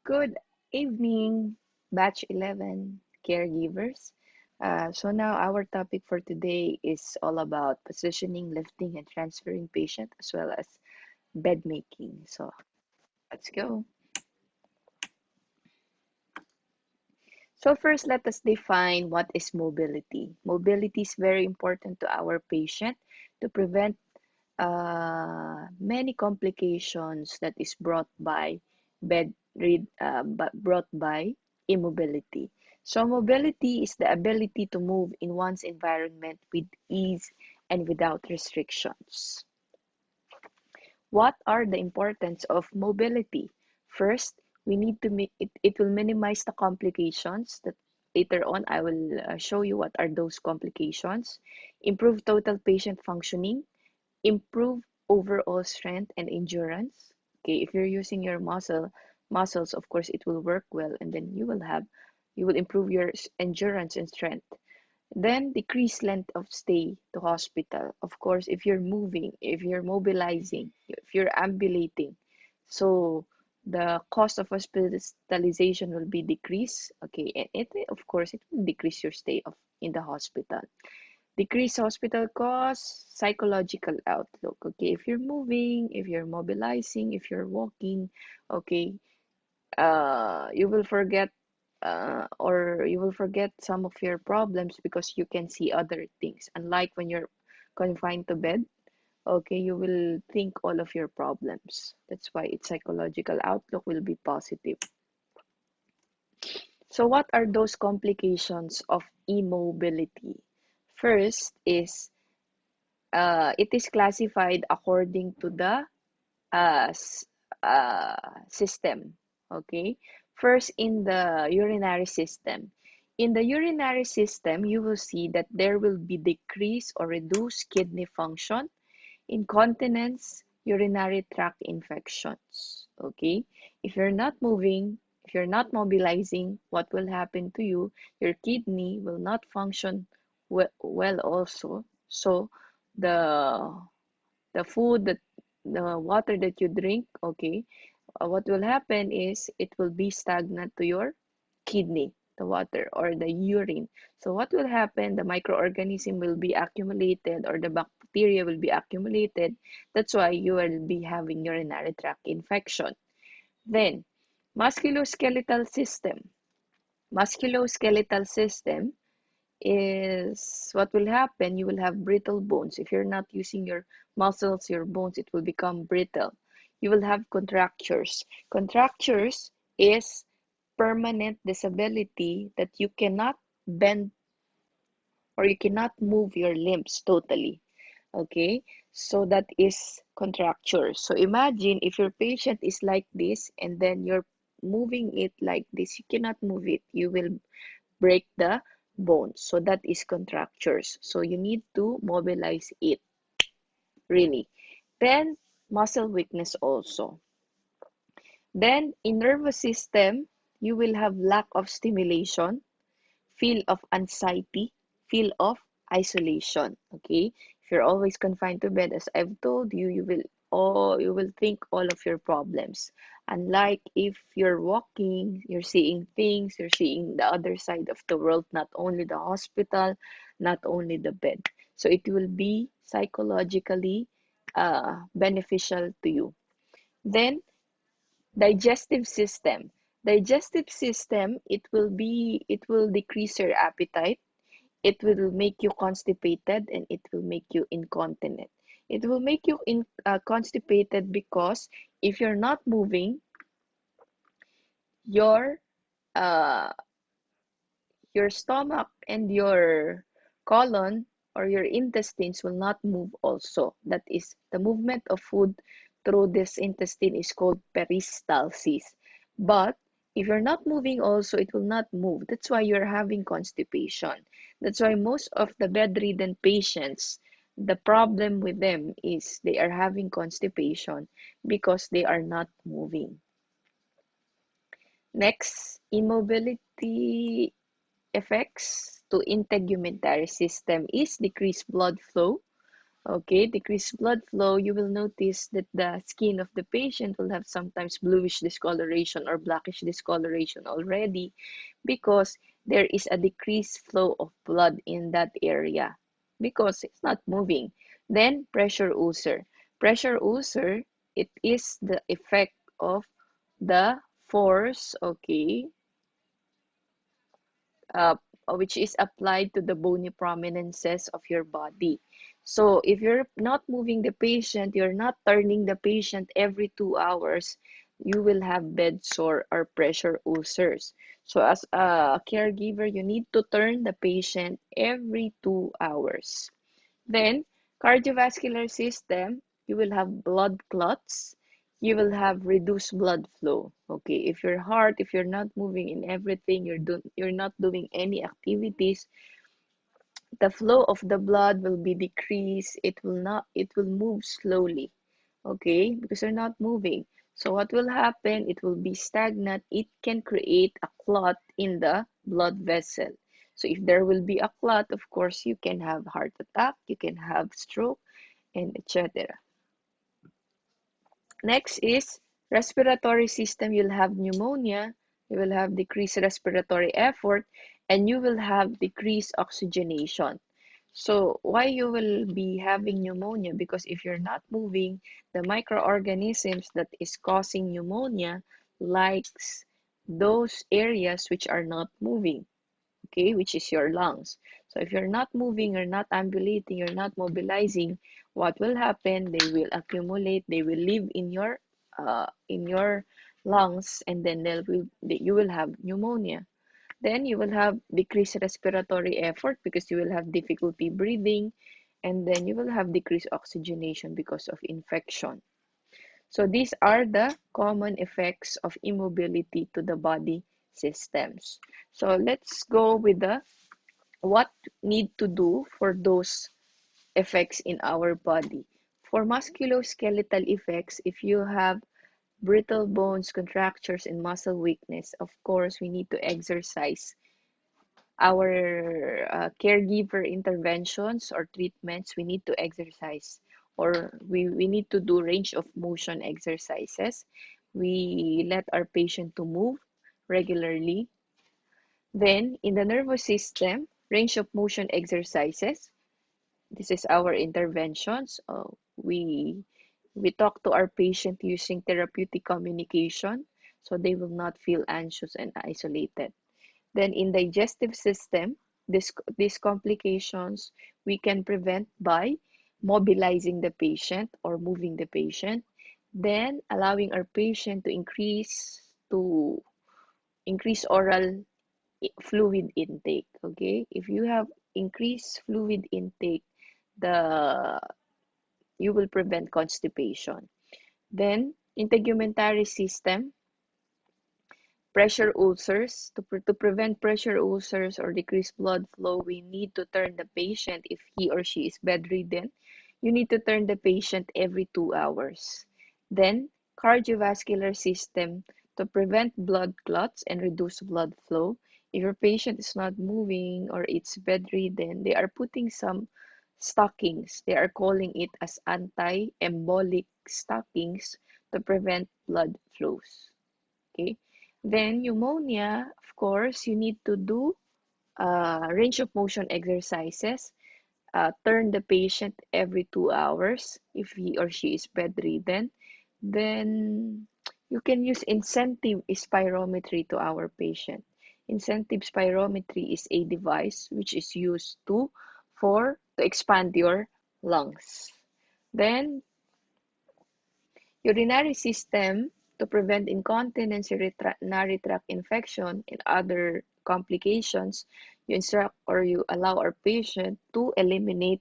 Good evening, batch 11 caregivers. So now our topic for today is all about positioning, lifting, and transferring patient as well as bed making. So let's go. So first, let us define what is mobility. Mobility is very important to our patient to prevent many complications that is brought by immobility. So mobility is the ability to move in one's environment with ease and without restrictions. What are the importance of mobility? First, we need to make it will minimize the complications that later on I will show you what are those complications. Improve total patient functioning, improve overall strength and endurance. Okay, if you're using your muscles, of course, it will work well, and then you will improve your endurance and strength. Then decrease length of stay to hospital. Of course, if you're moving, if you're mobilizing, if you're ambulating, so the cost of hospitalization will be decreased. Okay, and of course it will decrease your stay in the hospital. Decrease hospital costs, psychological outlook. Okay, if you're moving, if you're mobilizing, if you're walking, okay, you will forget or you will forget some of your problems because you can see other things. Unlike when you're confined to bed, okay, you will think all of your problems. That's why its psychological outlook will be positive. So what are those complications of immobility? First is it is classified according to the uh, system. Okay, first in the urinary system. In the urinary system, you will see that there will be decreased or reduced kidney function, incontinence, urinary tract infections. Okay, if you're not moving, if you're not mobilizing, what will happen to you? Your kidney will not function well also. So the food that the water that you drink, okay, what will happen is it will be stagnant to your kidney, the water or the urine. So what will happen? The microorganism will be accumulated or the bacteria will be accumulated. That's why you will be having urinary tract infection. Then, musculoskeletal system. Musculoskeletal system is what will happen. You will have brittle bones. If you're not using your muscles, your bones, it will become brittle. You will have contractures. Contractures is permanent disability that you cannot bend or you cannot move your limbs totally. Okay, so that is contractures. So imagine if your patient is like this and then you're moving it like this, you cannot move it. You will break the bones. So that is contractures. So you need to mobilize it, really. Then muscle weakness also. Then in nervous system, you will have lack of stimulation, feel of anxiety, feel of isolation. Okay, if you're always confined to bed, as I've told you, you will think all of your problems. Unlike if you're walking, you're seeing things, you're seeing the other side of the world, not only the hospital, not only the bed. So it will be psychologically beneficial to you. Then digestive system. Digestive system, it will decrease your appetite, it will make you constipated, and it will make you incontinent. It will make you constipated because if you're not moving, your uh, your stomach and your colon or your intestines will not move also. That is, the movement of food through this intestine is called peristalsis. But if you're not moving also, it will not move. That's why you're having constipation. That's why most of the bedridden patients, the problem with them is they are having constipation because they are not moving. Next, immobility effects to integumentary system is decreased blood flow, Okay, decreased blood flow, you will notice that the skin of the patient will have sometimes bluish discoloration or blackish discoloration already because there is a decreased flow of blood in that area because it's not moving. Then pressure ulcer. Pressure ulcer, it is the effect of the force, okay, uh, which is applied to the bony prominences of your body. So if you're not moving the patient, you're not turning the patient every 2 hours, you will have bed sore or pressure ulcers. So as a caregiver, you need to turn the patient every 2 hours. Then, cardiovascular system, you will have blood clots, you will have reduced blood flow. Okay, if your heart, if you're not moving in everything, you're not doing any activities, the flow of the blood will be decreased. It will move slowly. Okay, because you're not moving. So what will happen? It will be stagnant. It can create a clot in the blood vessel. So if there will be a clot, of course, you can have heart attack, you can have stroke, and etc. Next is respiratory system. You'll have pneumonia, you will have decreased respiratory effort, and you will have decreased oxygenation. So why you will be having pneumonia? Because if you're not moving, the microorganisms that is causing pneumonia likes those areas which are not moving, okay, which is your lungs. So if you're not moving, you're not ambulating, you're not mobilizing, what will happen? They will accumulate, they will live in your lungs, and then you will have pneumonia. Then you will have decreased respiratory effort because you will have difficulty breathing, and then you will have decreased oxygenation because of infection. So these are the common effects of immobility to the body systems. So let's go with the what need to do for those effects in our body. For musculoskeletal effects, if you have brittle bones, contractures, and muscle weakness, of course, we need to exercise. Our caregiver interventions or treatments, we need to exercise, or we need to do range of motion exercises. We let our patient to move regularly. Then, in the nervous system, range of motion exercises. This is our interventions. We talk to our patient using therapeutic communication, so they will not feel anxious and isolated. Then in digestive system, these complications we can prevent by mobilizing the patient or moving the patient, then allowing our patient to increase oral fluid intake. Okay, if you have increased fluid intake, the you will prevent constipation. Then integumentary system, pressure ulcers. To prevent pressure ulcers or decrease blood flow, we need to turn the patient, if he or she is bedridden, you need to turn the patient every 2 hours. Then cardiovascular system, to prevent blood clots and reduce blood flow. If your patient is not moving or it's bedridden, they are putting some stockings. They are calling it as anti-embolic stockings to prevent blood flows. Okay. Then pneumonia, of course, you need to do range of motion exercises. Turn the patient every 2 hours if he or she is bedridden. Then you can use incentive spirometry to our patient. Incentive spirometry is a device which is used to expand your lungs. Then urinary system, to prevent incontinence, urinary tract infection, and other complications, you instruct or you allow our patient to eliminate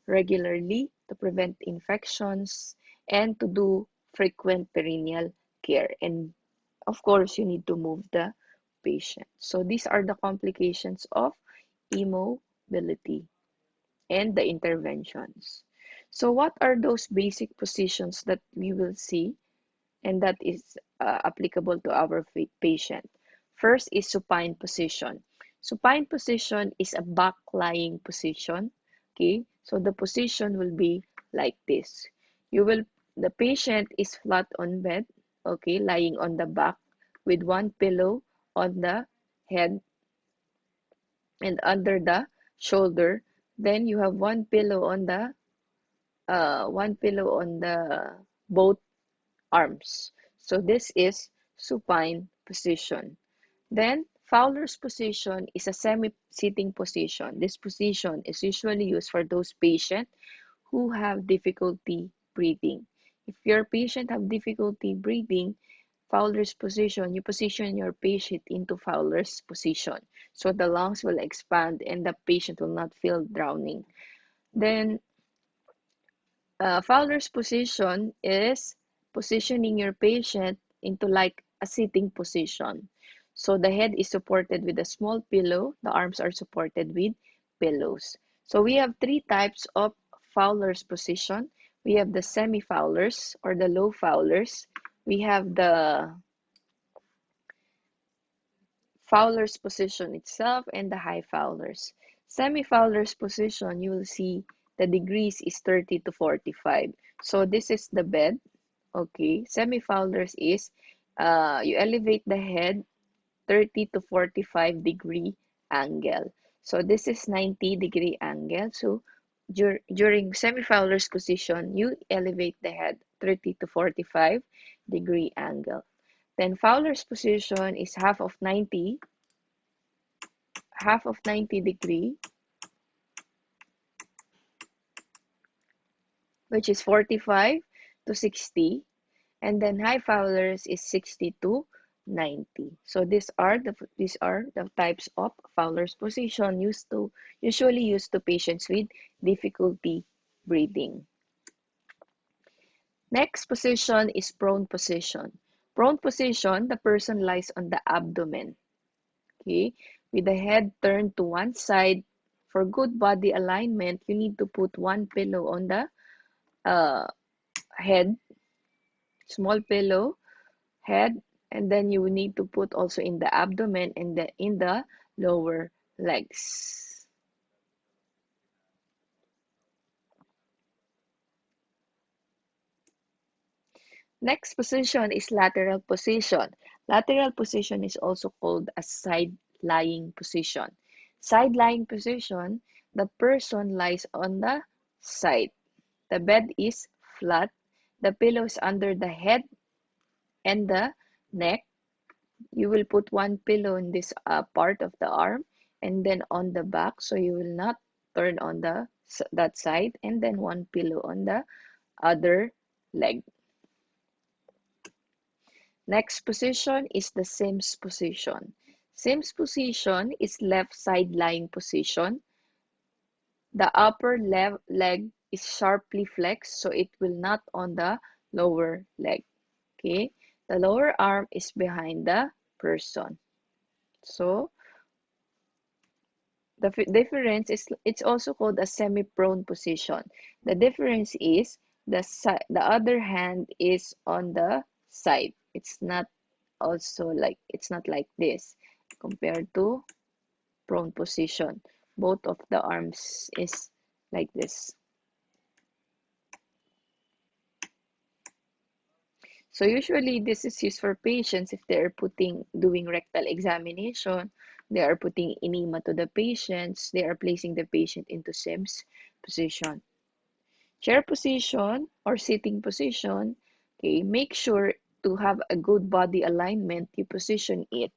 regularly to prevent infections and to do frequent perineal care. And of course, you need to move the patient. So these are the complications of immobility and the interventions. So what are those basic positions that we will see and that is applicable to our patient? First is supine position. Supine position is a back lying position. Okay, So the position will be like this. The patient is flat on bed, okay, lying on the back with one pillow on the head and under the shoulder. Then you have one pillow on the both arms. So this is supine position. Then Fowler's position is a semi-sitting position. This position is usually used for those patients who have difficulty breathing. If your patient have difficulty breathing, Fowler's position, you position your patient into Fowler's position. So the lungs will expand and the patient will not feel drowning. Then Fowler's position is positioning your patient into like a sitting position. So the head is supported with a small pillow. The arms are supported with pillows. So we have three types of Fowler's position. We have the semi-Fowler's or the low Fowler's. We have the Fowler's position itself and the high Fowler's. Semi-Fowler's position, you will see the degrees is 30 to 45. So this is the bed. Okay, semi-Fowler's is you elevate the head 30 to 45-degree angle. So this is 90-degree angle. So during semi-Fowler's position, you elevate the head 30 to 45-degree angle. Then Fowler's position is half of 90 degree, which is 45 to 60. And then high Fowler's is 60 to 90. So these are the types of Fowler's position usually used to patients with difficulty breathing. Next position is prone position. Prone position, the person lies on the abdomen, okay, with the head turned to one side. For good body alignment, you need to put one pillow on the uh, head, small pillow, head, and then you need to put also in the abdomen and in the lower legs. Next position is lateral position. Lateral position is also called a side lying position. Side lying position, the person lies on the side. The bed is flat. The pillow is under the head and the neck. You will put one pillow in this part of the arm and then on the back, so you will not turn on that side, and then one pillow on the other leg. Next position is the Sims position. Sims position is left side lying position. The upper left leg is sharply flexed, so it will not on the lower leg. Okay, the lower arm is behind the person. So the difference is it's also called a semi-prone position. The difference is the other hand is on the side. It's not like this compared to prone position. Both of the arms is like this. So usually this is used for patients if they're doing rectal examination, they are putting enema to the patients, they are placing the patient into Sims position. Chair position or sitting position, okay, make sure to have a good body alignment. You position it.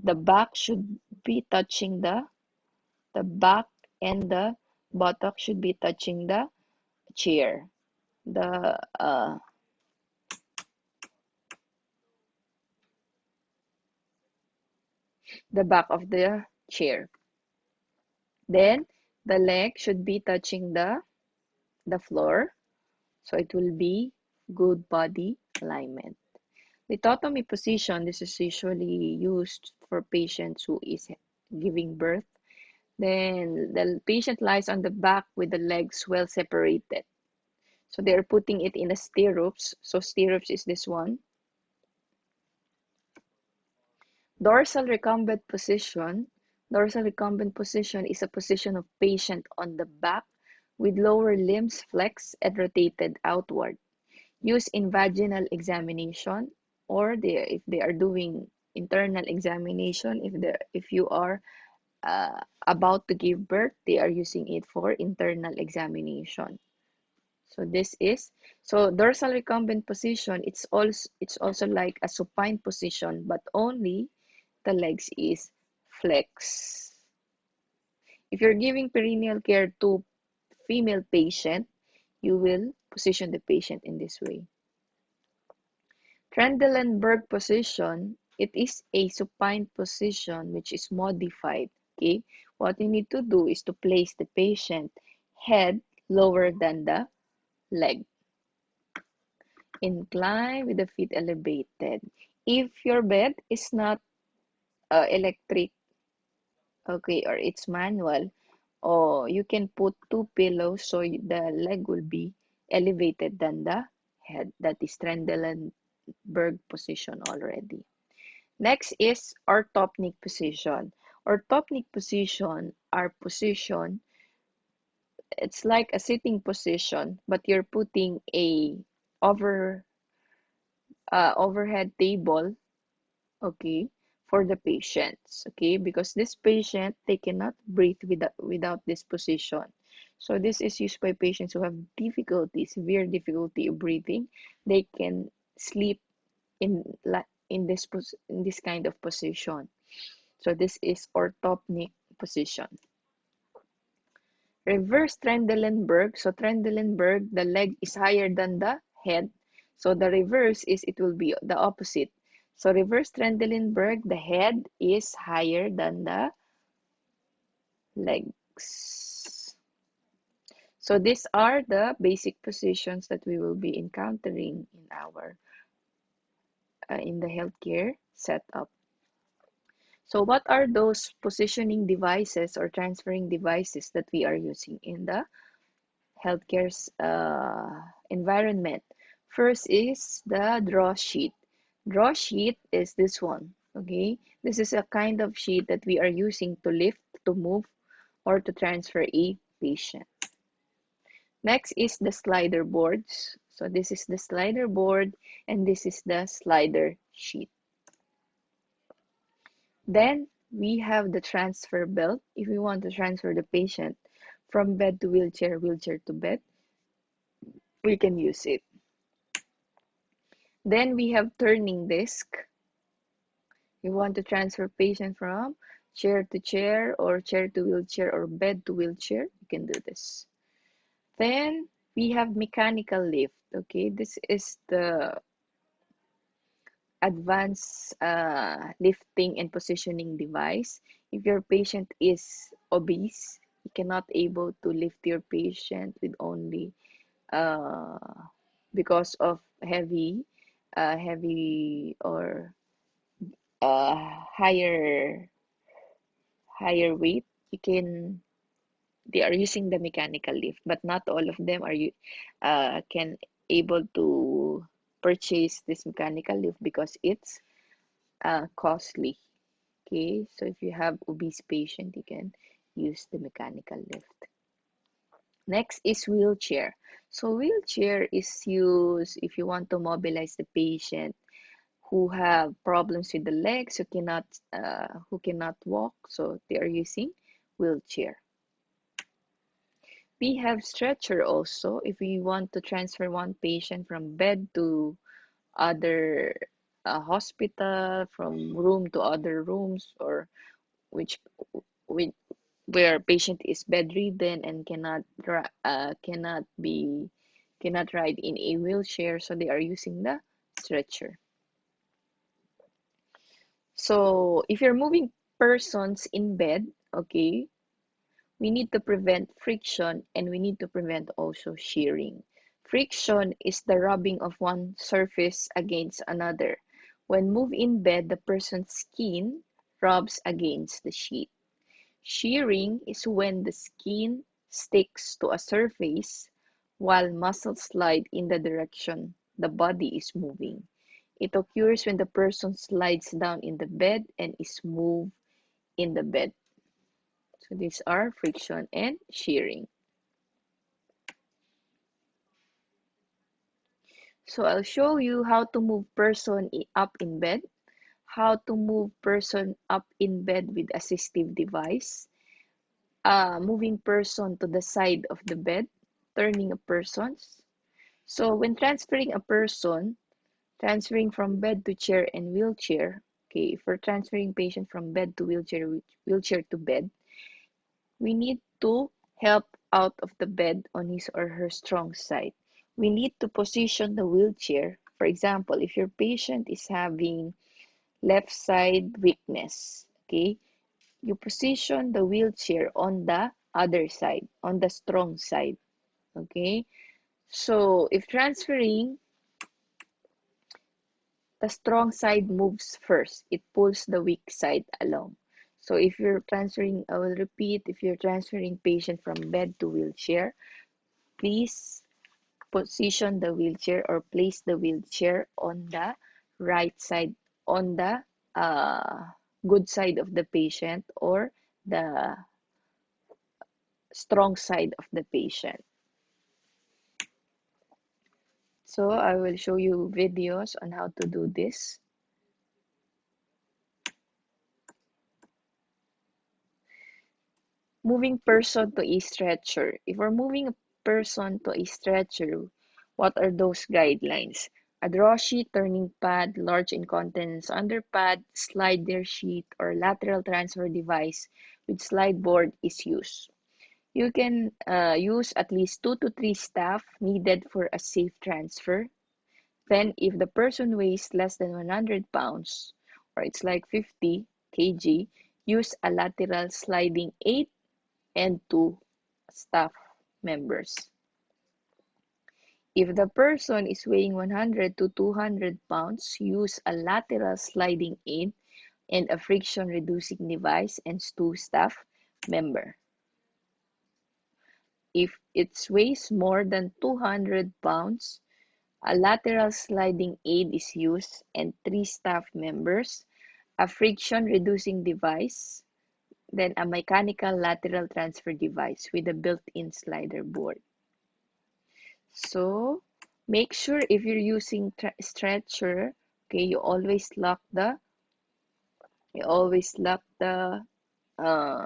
The back should be touching the back and the buttock should be touching the chair. The back of the chair. Then the leg should be touching the floor, so it will be good body alignment. Lithotomy position, this is usually used for patients who is giving birth. Then the patient lies on the back with the legs well separated. So they're putting it in a stirrups. So stirrups is this one. Dorsal recumbent position. Dorsal recumbent position is a position of patient on the back with lower limbs flexed and rotated outward. Use in vaginal examination, or if they are doing internal examination, if you are about to give birth, they are using it for internal examination. So this is, so dorsal recumbent position, it's also like a supine position, but only the legs is flex. If you're giving perineal care to female patient, you will position the patient in this way. Trendelenburg position, it is a supine position which is modified. Okay, what you need to do is to place the patient head lower than the leg. Incline with the feet elevated. If your bed is not electric, okay, or it's manual, or you can put two pillows so the leg will be elevated than the head. That is Trendelenburg position already. Next is orthopnic position. Orthopnic position are position, it's like a sitting position, but you're putting a over overhead table, okay, for the patients, okay, because this patient, they cannot breathe without this position. So this is used by patients who have difficulty, severe difficulty of breathing. They can sleep in in this kind of position. So this is orthopnic position. Reverse Trendelenburg. So Trendelenburg, the leg is higher than the head. So the reverse is, it will be the opposite. So reverse Trendelenburg, the head is higher than the legs. So these are the basic positions that we will be encountering in our in the healthcare setup. So what are those positioning devices or transferring devices that we are using in the healthcare environment? First is the draw sheet. Draw sheet is this one, okay? This is a kind of sheet that we are using to lift, to move, or to transfer a patient. Next is the slider boards. So this is the slider board, and this is the slider sheet. Then we have the transfer belt. If we want to transfer the patient from bed to wheelchair, wheelchair to bed, we can use it. Then we have turning disc. You want to transfer patient from chair to chair, or chair to wheelchair, or bed to wheelchair, you can do this. Then we have mechanical lift. Okay, this is the advanced lifting and positioning device. If your patient is obese, you cannot able to lift your patient with only uh, because of heavy or higher weight. You can They are using the mechanical lift, but not all of them are you can able to purchase this mechanical lift because it's costly. Okay, so if you have obese patient, you can use the mechanical lift. Next is wheelchair. So wheelchair is used if you want to mobilize the patient who have problems with the legs, who cannot walk, so they are using wheelchair. We have stretcher also if we want to transfer one patient from bed to other hospital, from room to other rooms, or which with where patient is bedridden and cannot ride in a wheelchair, so they are using the stretcher. So if you're moving persons in bed, okay, we need to prevent friction, and we need to prevent also shearing. Friction is the rubbing of one surface against another. When moved in bed, the person's skin rubs against the sheet. Shearing is when the skin sticks to a surface while muscles slide in the direction the body is moving. It occurs when the person slides down in the bed and is moved in the bed. So these are friction and shearing. So I'll show you how to move person up in bed, how to move person up in bed with assistive device, moving person to the side of the bed, turning a person. So when transferring a person, transferring from bed to chair and wheelchair, okay, if we're transferring patient from bed to wheelchair, wheelchair to bed, we need to help out of the bed on his or her strong side. We need to position the wheelchair. For example, if your patient is having left side weakness, okay, you position the wheelchair on the other side, on the strong side, okay? So if transferring, the strong side moves first. It pulls the weak side along. So if you're transferring, I will repeat, if you're transferring patient from bed to wheelchair, please position the wheelchair or place the wheelchair on the right side, on the uh, good side of the patient or the strong side of the patient. So I will show you videos on how to do this. Moving person to a stretcher. If we're moving a person to a stretcher, what are those guidelines? A draw sheet, turning pad, large incontinence underpad, slider sheet, or lateral transfer device with slide board is used. You can use at least 2 to 3 staff needed for a safe transfer. Then, if the person weighs less than 100 pounds, or it's like 50 kg, use a lateral sliding 8 and 2 staff members. If the person is weighing 100 to 200 pounds, use a lateral sliding aid and a friction reducing device and 2 staff member. If it weighs more than 200 pounds, a lateral sliding aid is used and 3 staff members, a friction reducing device, then a mechanical lateral transfer device with a built-in slider board. So make sure if you're using stretcher, okay, you always lock the uh,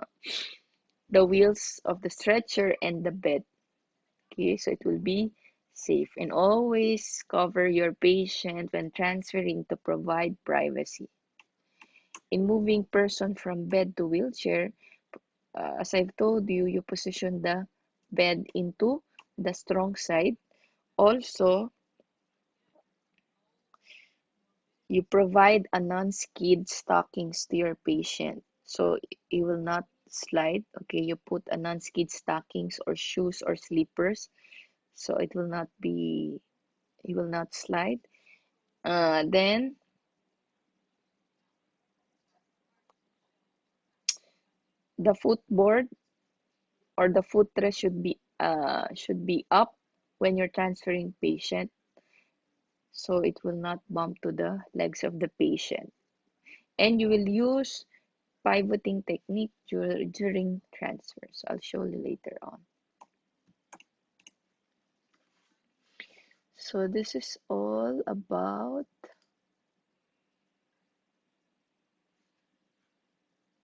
the wheels of the stretcher and the bed. Okay, so it will be safe, and always cover your patient when transferring to provide privacy. In moving person from bed to wheelchair, as I've told you, you position the bed into the strong side. Also, you provide a non-skid stockings to your patient, so it will not slide. Okay, you put a non-skid stockings or shoes or slippers, so it will not slide. Then the footboard or the footrest should be up when you're transferring patient, so it will not bump to the legs of the patient. And you will use pivoting technique during transfers. I'll show you later on. So this is all about